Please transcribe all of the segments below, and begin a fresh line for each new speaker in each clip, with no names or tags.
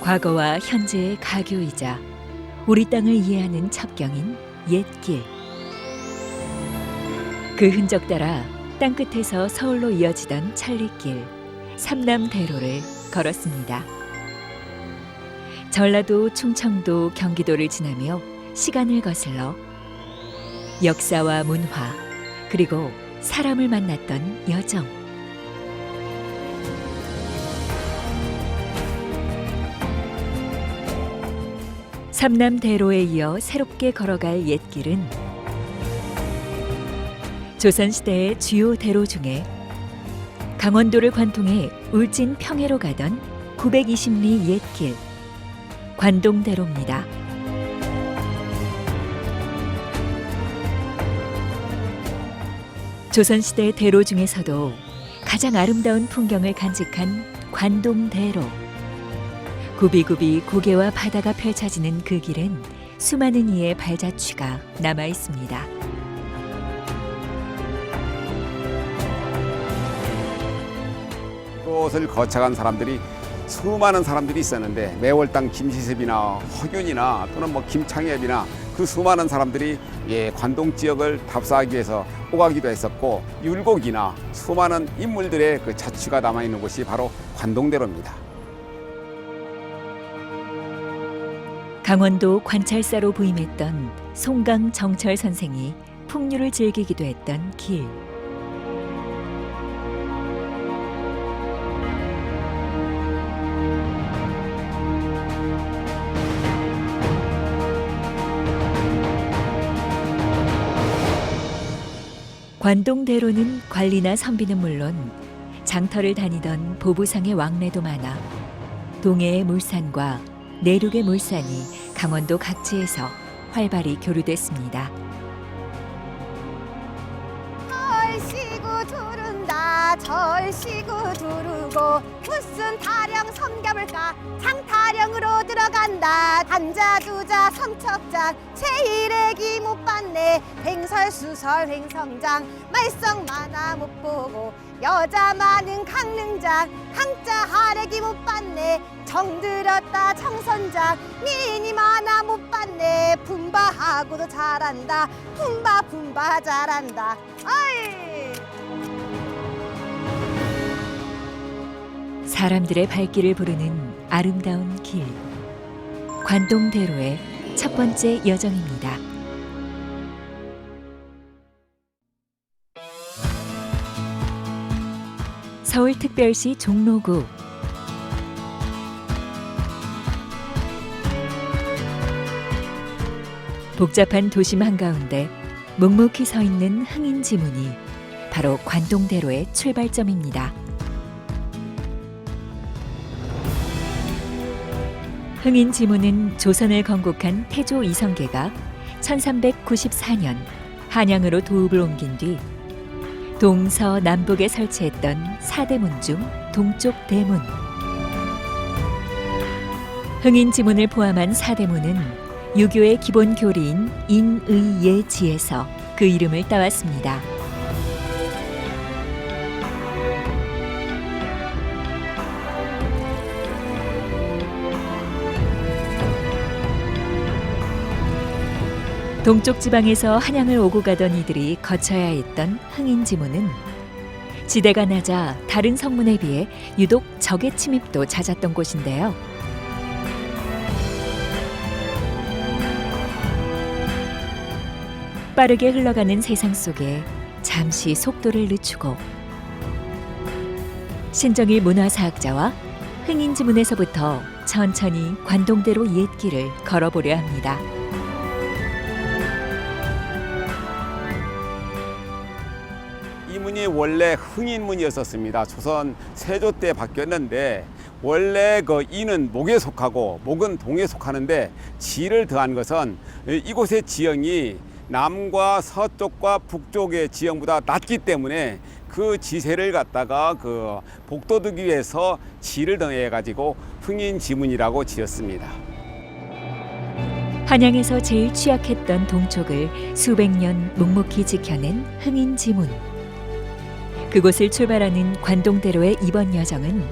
과거와 현재의 가교이자 우리 땅을 이해하는 첩경인 옛길. 그 흔적 따라 땅끝에서 서울로 이어지던 천리길 삼남대로를 걸었습니다. 전라도, 충청도, 경기도를 지나며 시간을 거슬러 역사와 문화 그리고 사람을 만났던 여정. 삼남대로에 이어 새롭게 걸어갈 옛길은 조선시대의 주요 대로 중에 강원도를 관통해 울진 평해로 가던 920리 옛길 관동대로입니다. 조선시대 대로 중에서도 가장 아름다운 풍경을 간직한 관동대로. 굽이굽이 고개와 바다가 펼쳐지는 그 길은 수많은 이의 발자취가 남아 있습니다.
이곳을 거쳐간 사람들이 수많은 사람들이 있었는데 매월당 김시섭이나 허균이나 또는 김창엽이나 그 수많은 사람들이 관동 지역을 답사하기 위해서 오가기도 했었고, 율곡이나 수많은 인물들의 그 자취가 남아 있는 곳이 바로 관동대로입니다.
강원도 관찰사로 부임했던 송강 정철 선생이 풍류를 즐기기도 했던 길. 관동대로는 관리나 선비는 물론 장터를 다니던 보부상의 왕래도 많아 동해의 물산과 내륙의 물산이 강원도 각지에서 활발히 교류됐습니다.
절시고 두른다 절시고 두르고 무슨 타령 섬겨볼까 장타령으로 들어간다 단자두자 선척장 제일애기 못 봤네 횡설수설 횡성장 말썽 많아 못 보고 여자 많은 강릉장 강자 하래기 못 봤네 정들었다 청선장 미인이 많아 못 봤네 분바하고도 잘한다 분바 잘한다 아이.
사람들의 발길을 부르는 아름다운 길. 관동대로의 첫 번째 여정입니다. 서울특별시 종로구. 복잡한 도심 한가운데 묵묵히 서 있는 흥인지문이 바로 관동대로의 출발점입니다. 흥인지문은 조선을 건국한 태조 이성계가 1394년 한양으로 도읍을 옮긴 뒤 동서남북에 설치했던 사대문 중 동쪽 대문. 흥인지문을 포함한 사대문은 유교의 기본 교리인 인의예지에서 그 이름을 따왔습니다. 동쪽 지방에서 한양을 오고 가던 이들이 거쳐야 했던 흥인지문은 지대가 낮아 다른 성문에 비해 유독 적의 침입도 잦았던 곳인데요. 빠르게 흘러가는 세상 속에 잠시 속도를 늦추고 신정일 문화사학자와 흥인지문에서부터 천천히 관동대로 옛길을 걸어보려 합니다.
이 문이 원래 흥인문이었었습니다. 조선 세조 때 바뀌었는데 원래 그 이는 목에 속하고 목은 동에 속하는데 지를 더한 것은 이곳의 지형이 남과 서쪽과 북쪽의 지형보다 낮기 때문에 그 지세를 갖다가 그 복돋우기 위해서 지를 더해 가지고 흥인지문이라고 지었습니다.
한양에서 제일 취약했던 동쪽을 수백 년 묵묵히 지켜낸 흥인지문. 그곳을 출발하는 관동대로의 이번 여정은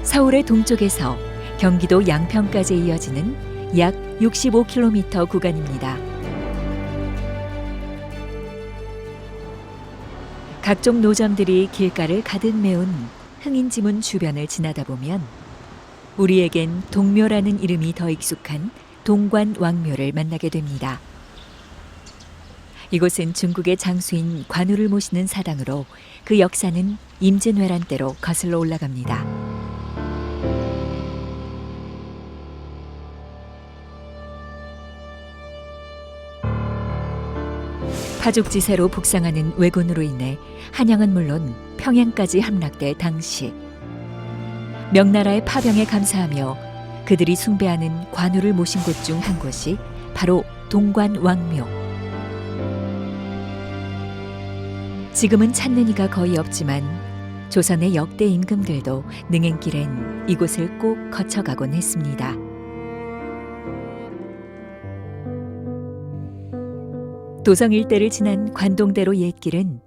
서울의 동쪽에서 경기도 양평까지 이어지는 약 65km 구간입니다. 각종 노점들이 길가를 가득 메운 흥인지문 주변을 지나다 보면 우리에겐 동묘라는 이름이 더 익숙한 동관왕묘를 만나게 됩니다. 이곳은 중국의 장수인 관우를 모시는 사당으로 그 역사는 임진왜란 때로 거슬러 올라갑니다. 파죽지세로 북상하는 왜군으로 인해 한양은 물론 평양까지 함락돼 당시 명나라의 파병에 감사하며 그들이 숭배하는 관우를 모신 곳 중 한 곳이 바로 동관왕묘. 지금은 찾는 이가 거의 없지만 조선의 역대 임금들도 능행길엔 이곳을 꼭 거쳐가곤 했습니다. 도성 일대를 지난 관동대로 옛길은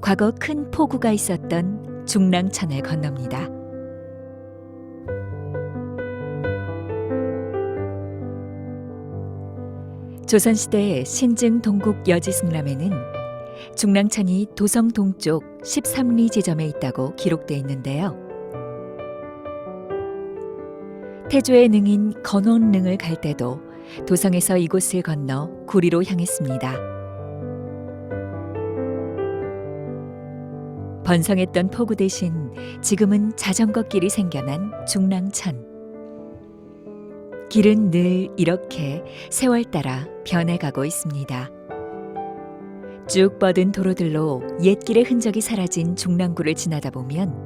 과거 큰 포구가 있었던 중랑천을 건넙니다. 조선시대 신증 동국 여지승람에는 중랑천이 도성 동쪽 13리 지점에 있다고 기록되어 있는데요. 태조의 능인 건원릉을 갈 때도 도성에서 이곳을 건너 구리로 향했습니다. 번성했던 포구 대신 지금은 자전거 길이 생겨난 중랑천. 길은 늘 이렇게 세월 따라 변해가고 있습니다. 쭉 뻗은 도로들로 옛길의 흔적이 사라진 중랑구를 지나다 보면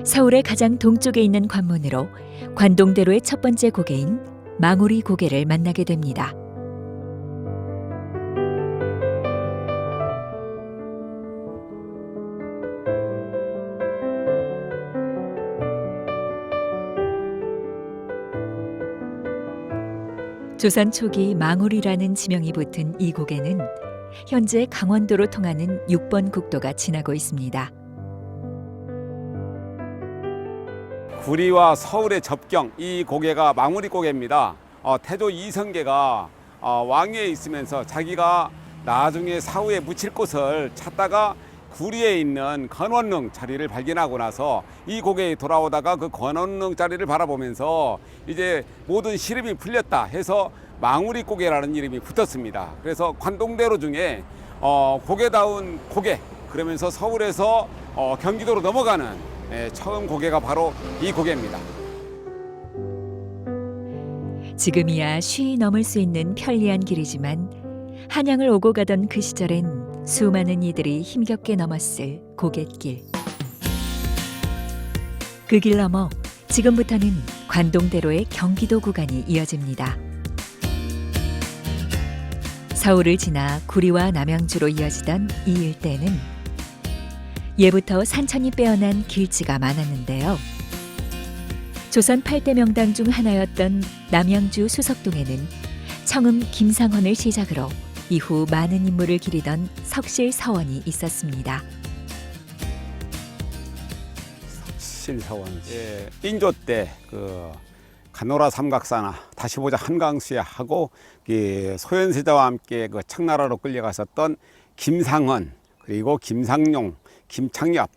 서울의 가장 동쪽에 있는 관문으로 관동대로의 첫 번째 고개인 망우리 고개를 만나게 됩니다. 조선 초기 망우리라는 지명이 붙은 이 고개는 현재 강원도로 통하는 6번 국도가 지나고 있습니다.
구리와 서울의 접경, 이 고개가 망우리 고개입니다. 태조 이성계가 왕위에 있으면서 자기가 나중에 사후에 묻힐 곳을 찾다가 구리에 있는 건원릉 자리를 발견하고 나서 이 고개에 돌아오다가 그 건원릉 자리를 바라보면서 이제 모든 시름이 풀렸다 해서 망우리 고개라는 이름이 붙었습니다. 그래서 관동대로 중에 고개다운 고개, 그러면서 서울에서 경기도로 넘어가는 처음 고개가 바로 이 고개입니다.
지금이야 쉬이 넘을 수 있는 편리한 길이지만 한양을 오고 가던 그 시절엔 수많은 이들이 힘겹게 넘었을 고갯길. 그 길 넘어 지금부터는 관동대로의 경기도 구간이 이어집니다. 서울을 지나 구리와 남양주로 이어지던 이 일대는 예부터 산천이 빼어난 길지가 많았는데요. 조선 8대 명당 중 하나였던 남양주 수석동에는 청음 김상헌을 시작으로 이후 많은 인물을 기리던 석실서원이 있었습니다.
석실서원. 인조 때 그 가노라 삼각사나 다시 보자 한강수에 하고 소현세자와 함께 그 청나라로 끌려갔었던 김상헌, 그리고 김상용, 김창엽,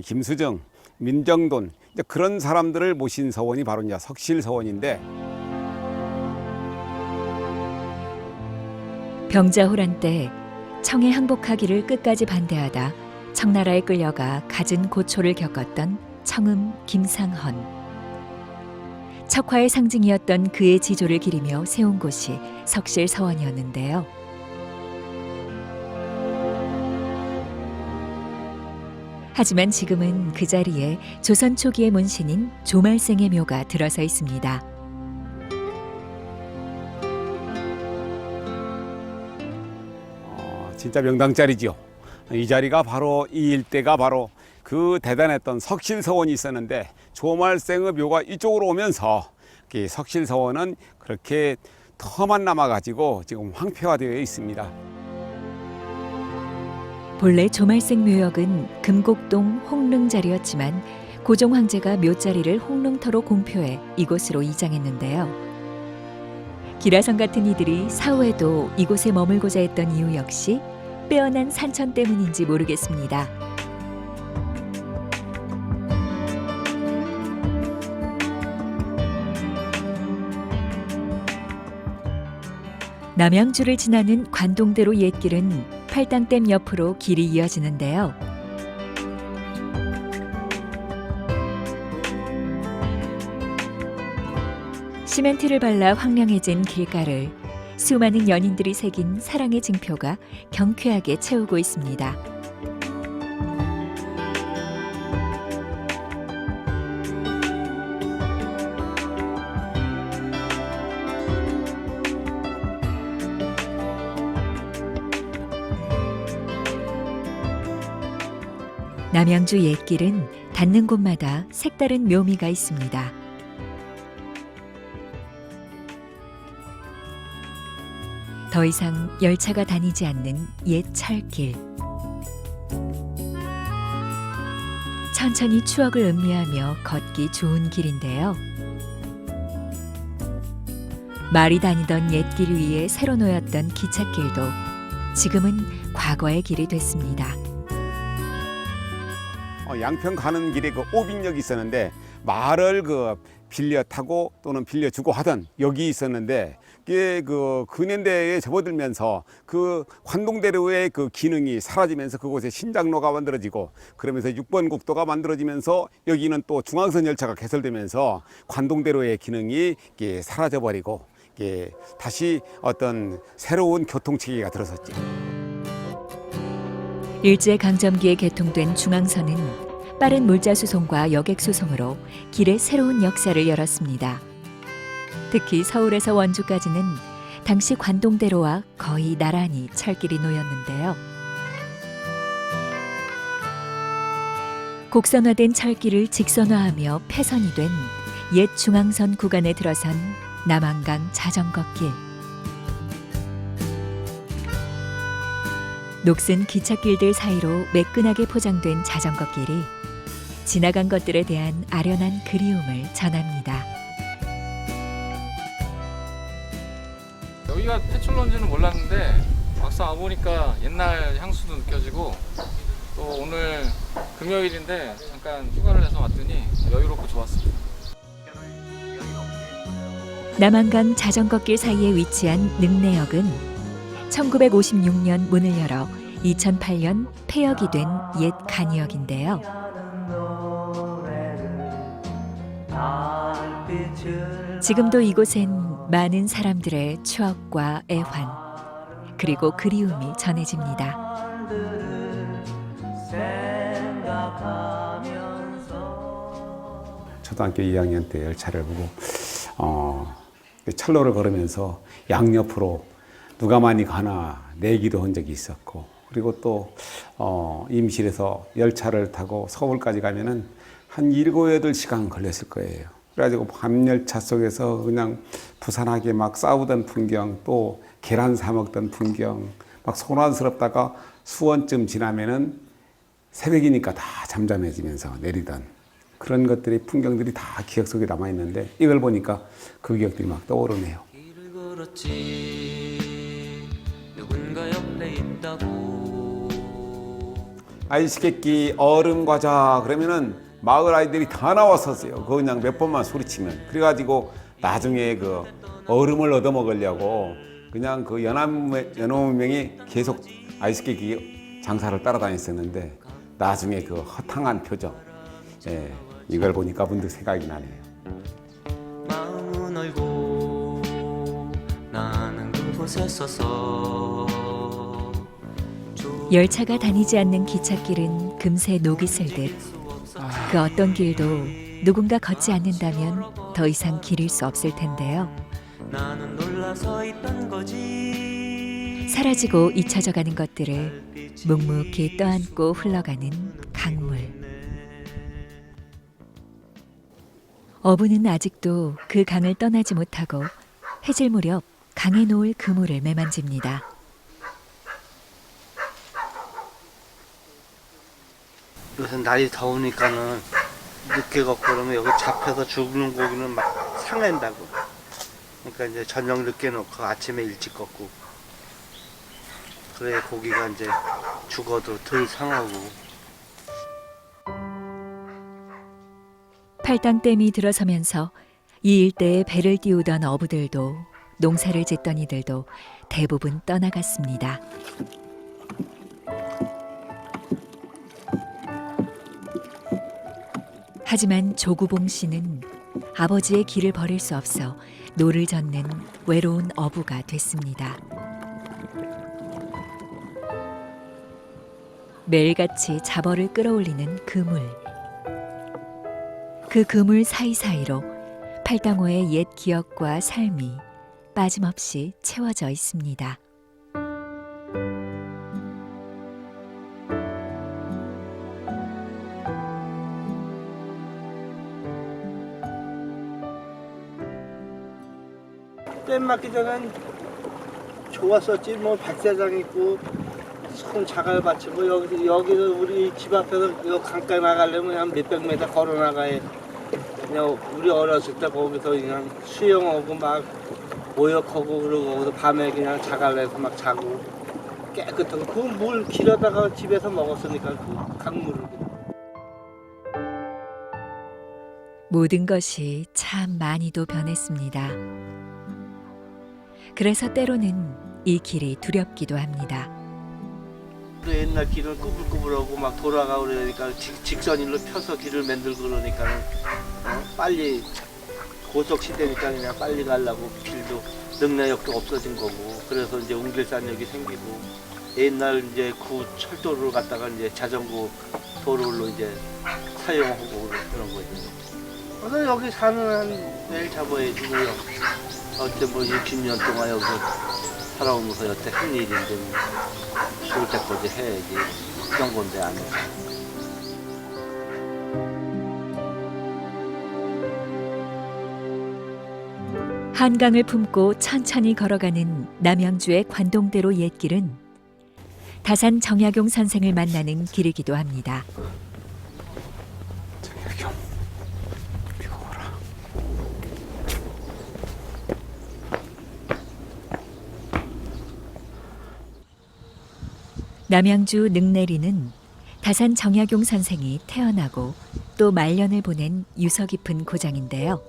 김수정, 민정돈, 그런 사람들을 모신 서원이 바로 이제 석실서원인데,
병자호란 때 청에 항복하기를 끝까지 반대하다 청나라에 끌려가 갖은 고초를 겪었던 청음 김상헌. 척화의 상징이었던 그의 지조를 기리며 세운 곳이 석실서원이었는데요. 하지만 지금은 그 자리에 조선 초기의 문신인 조말생의 묘가 들어서 있습니다.
진짜 명당 자리죠. 이 자리가 바로 이 일대가 바로 그 대단했던 석실서원이 있었는데, 조말생의 묘가 이쪽으로 오면서 석실서원은 그렇게 터만 남아가지고 지금 황폐화되어 있습니다.
본래 조말생 묘역은 금곡동 홍릉 자리였지만 고종 황제가 묘자리를 홍릉터로 공표해 이곳으로 이장했는데요. 기라성 같은 이들이 사후에도 이곳에 머물고자 했던 이유 역시 빼어난 산천 때문인지 모르겠습니다. 남양주를 지나는 관동대로 옛길은 팔당댐 옆으로 길이 이어지는데요. 시멘트를 발라 황량해진 길가를 수많은 연인들이 새긴 사랑의 증표가 경쾌하게 채우고 있습니다. 남양주 옛길은 닿는 곳마다 색다른 묘미가 있습니다. 더 이상 열차가 다니지 않는 옛 철길. 천천히 추억을 음미하며 걷기 좋은 길인데요. 말이 다니던 옛길 위에 새로 놓였던 기찻길도 지금은 과거의 길이 됐습니다.
양평 가는 길에 그 오빈역이 있었는데 말을 빌려 타고 또는 빌려 주고 하던 역이 있었는데 이게 근현대에 접어들면서 그 관동대로의 그 기능이 사라지면서 그곳에 신장로가 만들어지고 그러면서 6번 국도가 만들어지면서 여기는 또 중앙선 열차가 개설되면서 관동대로의 기능이 이게 사라져버리고 이게 다시 어떤 새로운 교통체계가 들어섰죠.
일제강점기에 개통된 중앙선은 빠른 물자수송과 여객수송으로 길의 새로운 역사를 열었습니다. 특히 서울에서 원주까지는 당시 관동대로와 거의 나란히 철길이 놓였는데요. 곡선화된 철길을 직선화하며 폐선이 된 옛 중앙선 구간에 들어선 남한강 자전거길. 녹슨 기찻길들 사이로 매끈하게 포장된 자전거길이 지나간 것들에 대한 아련한 그리움을 전합니다.
여기가 폐출로인지는 몰랐는데 막상 와보니까 옛날 향수도 느껴지고 또 오늘 금요일인데 잠깐 휴가를 내서 왔더니 여유롭고 좋았습니다.
남한강 자전거길 사이에 위치한 능내역은 1956년 문을 열어 2008년 폐역이 된 옛 간이역인데요. 지금도 이곳엔 많은 사람들의 추억과 애환 그리고 그리움이 전해집니다.
초등학교 2학년 때 열차를 보고 철로를 걸으면서 양옆으로 누가 많이 가나 내기도 한 적이 있었고 그리고 또 임실에서 열차를 타고 서울까지 가면은 한 7, 8시간 걸렸을 거예요. 그래가지고 밤열차 속에서 그냥 부산하게 막 싸우던 풍경 또 계란 사 먹던 풍경 막 소란스럽다가 수원쯤 지나면은 새벽이니까 다 잠잠해지면서 내리던 그런 것들이 풍경들이 다 기억 속에 남아있는데 이걸 보니까 그 기억들이 막 떠오르네요.
누군가 옆에 있다고.
아이스케끼 얼음 과자 그러면은 마을 아이들이 다 나왔었어요. 그거 그냥 몇 번만 소리치면. 그래가지고 나중에 그 얼음을 얻어 먹으려고 그냥 그 연합문명이 계속 아이스케끼 장사를 따라다녔었는데 나중에 그 허탕한 표정. 예, 이걸 보니까 문득 생각이 나네요.
마음은 얼고 나는 그곳에 서서
열차가 다니지 않는 기찻길은 금세 녹이 슬듯 그 어떤 길도 누군가 걷지 않는다면 더 이상 길일 수 없을 텐데요.
나는 놀라서 있던 거지.
사라지고 잊혀져가는 것들을 묵묵히 떠안고 흘러가는 강물. 어부는 아직도 그 강을 떠나지 못하고 해질 무렵 강에 놓을 그물을 매만집니다.
요새 날이 더우니까는 늦게 걷고 그러면 여기 잡혀서 죽는 고기는 막 상한다고. 그러니까 이제 저녁 늦게 놓고 아침에 일찍 걷고. 그래야 고기가 이제 죽어도 덜 상하고.
팔당댐이 들어서면서 이 일대에 배를 띄우던 어부들도 농사를 짓던 이들도 대부분 떠나갔습니다. 하지만 조구봉 씨는 아버지의 길을 버릴 수 없어 노를 젓는 외로운 어부가 됐습니다. 매일같이 잡어를 끌어올리는 그물. 그 그물 사이사이로 팔당호의 옛 기억과 삶이 빠짐없이 채워져 있습니다.
댐 맞기 전엔 좋았었지. 뭐 백사장 있고 손 자갈 받치고 여기서 우리 집 앞에서 요 강가에 나가려면 한 몇백 미터 걸어 나가야. 그냥 우리 어렸을 때 거기서 그냥 수영하고 막 모욕하고 그러고 거기서 밤에 그냥 자갈 내서 막 자고 깨끗하고 그 물 길어다가 집에서 먹었으니까 그 강물을.
모든 것이 참 많이도 변했습니다. 그래서 때로는 이 길이 두렵기도 합니다.
또 옛날 길은 꾸불꾸불하고 막 돌아가고 그러니까 직선일로 펴서 길을 만들고 그러니까 빨리 고속 시대니까 그냥 빨리 가려고 길도 능내역도 없어진 거고 그래서 이제 웅길산역이 생기고 옛날 이제 구 철도를 갖다가 이제 자전거 도로로 이제 사용하고 그런 거죠. 그래서 여기 사는 한 내일 잡아야지 뭐요. 어때 뭐 60년 동안 여기 살아오면서 여태 한 일인데 죽을 때까지 해야지. 그런 건데 안 해.
한강을 품고 천천히 걸어가는 남양주의 관동대로 옛길은 다산 정약용 선생을 만나는 길이기도 합니다.
정약용, 이리 오라.
남양주 능내리는 다산 정약용 선생이 태어나고 또 말년을 보낸 유서 깊은 고장인데요.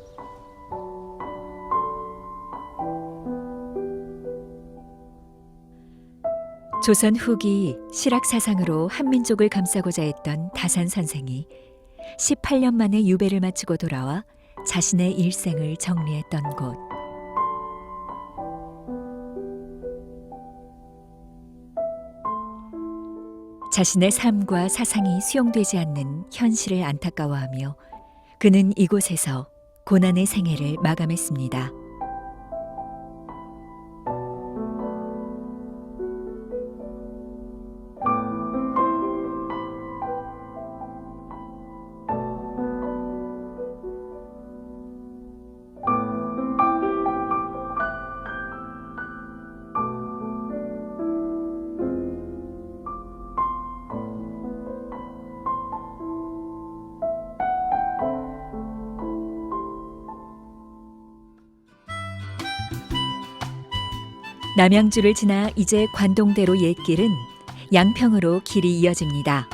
조선 후기 실학사상으로 한민족을 감싸고자 했던 다산 선생이 18년 만에 유배를 마치고 돌아와 자신의 일생을 정리했던 곳. 자신의 삶과 사상이 수용되지 않는 현실을 안타까워하며 그는 이곳에서 고난의 생애를 마감했습니다. 남양주를 지나 이제 관동대로 옛길은 양평으로 길이 이어집니다.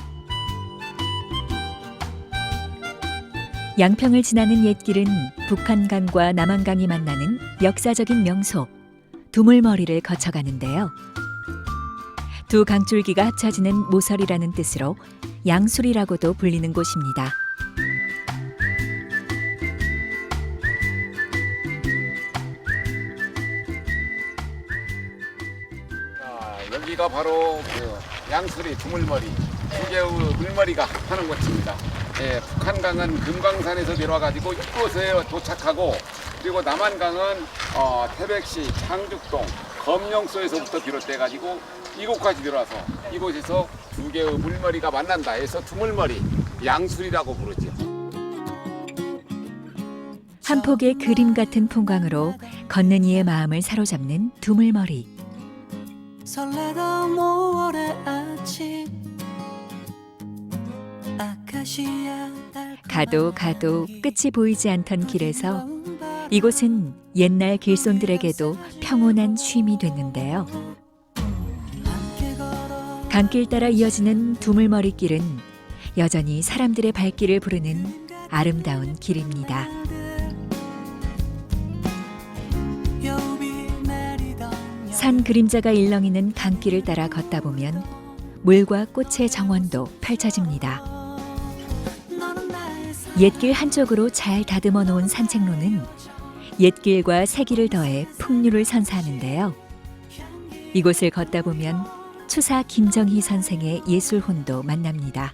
양평을 지나는 옛길은 북한강과 남한강이 만나는 역사적인 명소 두물머리를 거쳐가는데요. 두 강줄기가 합쳐지는 모서리라는 뜻으로 양술이라고도 불리는 곳입니다.
여기가 바로 그 양수리 두물머리 두 개의 물머리가 하는 곳입니다. 예, 북한강은 금강산에서 내려와가지고 이곳에 도착하고 그리고 남한강은 태백시, 창죽동, 검령소에서부터 비롯돼가지고 이곳까지 내려와서 이곳에서 두 개의 물머리가 만난다 해서 두물머리, 양수리라고 부르죠.
한 폭의 그림 같은 풍광으로 걷는 이의 마음을 사로잡는 두물머리.
설레던 5월의 아침
가도 가도 끝이 보이지 않던 길에서 이곳은 옛날 길손들에게도 평온한 쉼이 됐는데요. 강길 따라 이어지는 두물머리길은 여전히 사람들의 발길을 부르는 아름다운 길입니다. 산 그림자가 일렁이는 강길을 따라 걷다 보면 물과 꽃의 정원도 펼쳐집니다. 옛길 한쪽으로 잘 다듬어 놓은 산책로는 옛길과 새길을 더해 풍류를 선사하는데요. 이곳을 걷다 보면 추사 김정희 선생의 예술혼도 만납니다.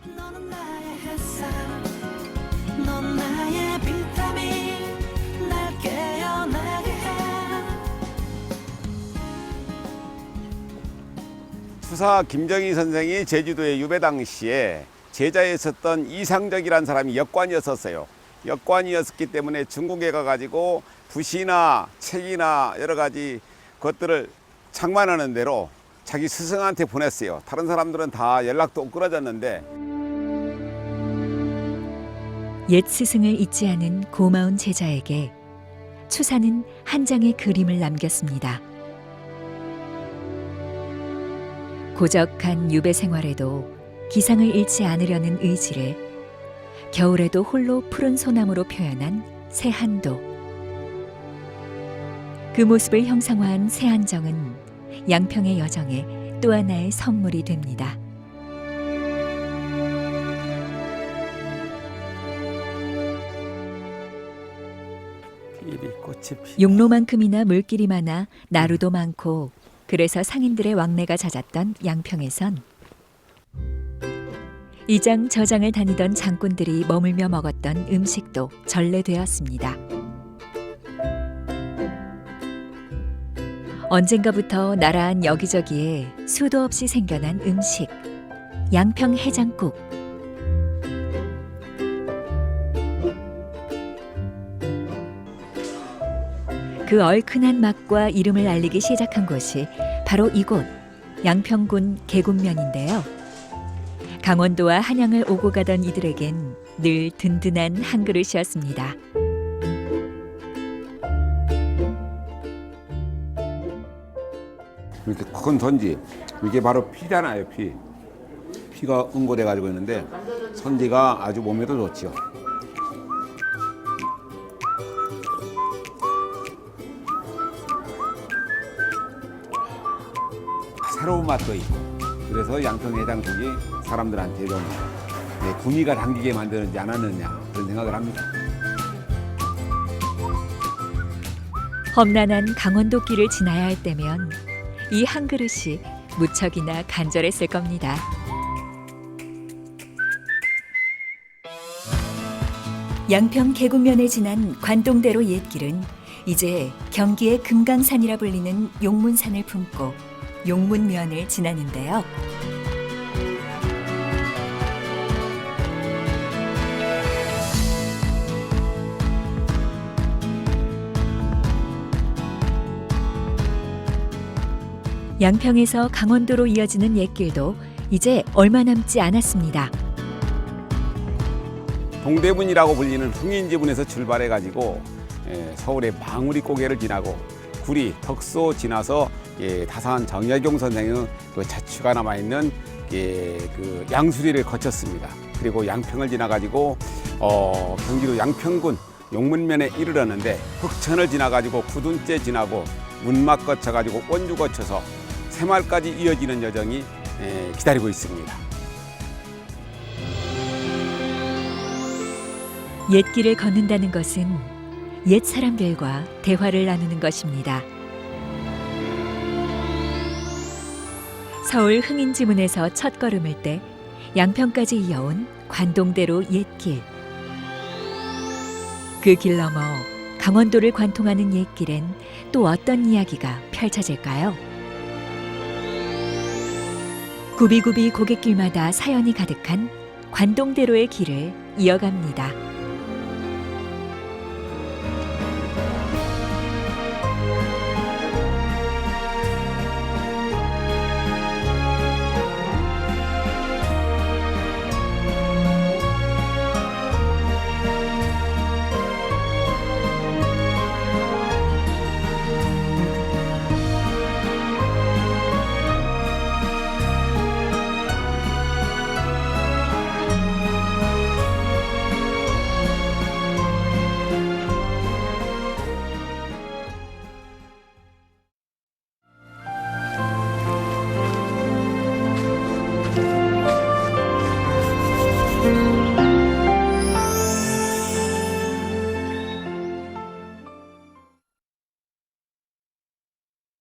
추사 김정희 선생이 제주도에 유배 당시에 제자에 있었던 이상적이라는 사람이 역관이었었어요. 역관이었기 때문에 중국에 가가지고 붓이나 책이나 여러 가지 것들을 장만하는 대로 자기 스승한테 보냈어요. 다른 사람들은 다 연락도 끊어졌는데
옛 스승을 잊지 않은 고마운 제자에게 추사는 한 장의 그림을 남겼습니다. 고적한 유배 생활에도 기상을 잃지 않으려는 의지를 겨울에도 홀로 푸른 소나무로 표현한 새한도. 그 모습을 형상화한 새한정은 양평의 여정에 또 하나의 선물이 됩니다. 용로만큼이나 물길이 많아 나루도 많고 그래서 상인들의 왕래가 잦았던 양평에선 이장 저장을 다니던 장꾼들이 머물며 먹었던 음식도 전래되었습니다. 언젠가부터 나라한 여기저기에 수도 없이 생겨난 음식, 양평 해장국. 그 얼큰한 맛과 이름을 알리기 시작한 곳이 바로 이곳 양평군 계곡면인데요. 강원도와 한양을 오고 가던 이들에겐 늘 든든한 한 그릇이었습니다.
이렇게 큰 선지, 이게 바로 피잖아요. 피가 응고돼 가지고 있는데 선지가 아주 몸에도 좋지요. 새로운 맛도 있고 그래서 양평 해장국이 사람들한테 좀 구미가 당기게 만드는지 않았느냐 그런 생각을 합니다.
험난한 강원도 길을 지나야 할 때면 이 한 그릇이 무척이나 간절했을 겁니다. 양평 계곡면에 지난 관동대로 옛길은 이제 경기의 금강산이라 불리는 용문산을 품고 용문면을 지나는데요. 양평에서 강원도로 이어지는 옛길도 이제 얼마 남지 않았습니다.
동대문이라고 불리는 흥인지문에서 출발해가지고 서울의 망우리 고개를 지나고 구리, 덕소 지나서 다산 정약용 선생의 그 자취가 남아있는 그 양수리를 거쳤습니다. 그리고 양평을 지나가지고 경기도 양평군 용문면에 이르렀는데 흑천을 지나가지고 구둔째 지나고 문막 거쳐가지고 원주 거쳐서 새마을까지 이어지는 여정이 기다리고 있습니다.
옛길을 걷는다는 것은 옛 사람들과 대화를 나누는 것입니다. 서울 흥인지문에서 첫 걸음을 떼 양평까지 이어온 관동대로 옛길. 그 길 너머 강원도를 관통하는 옛길엔 또 어떤 이야기가 펼쳐질까요? 굽이굽이 고갯길마다 사연이 가득한 관동대로의 길을 이어갑니다.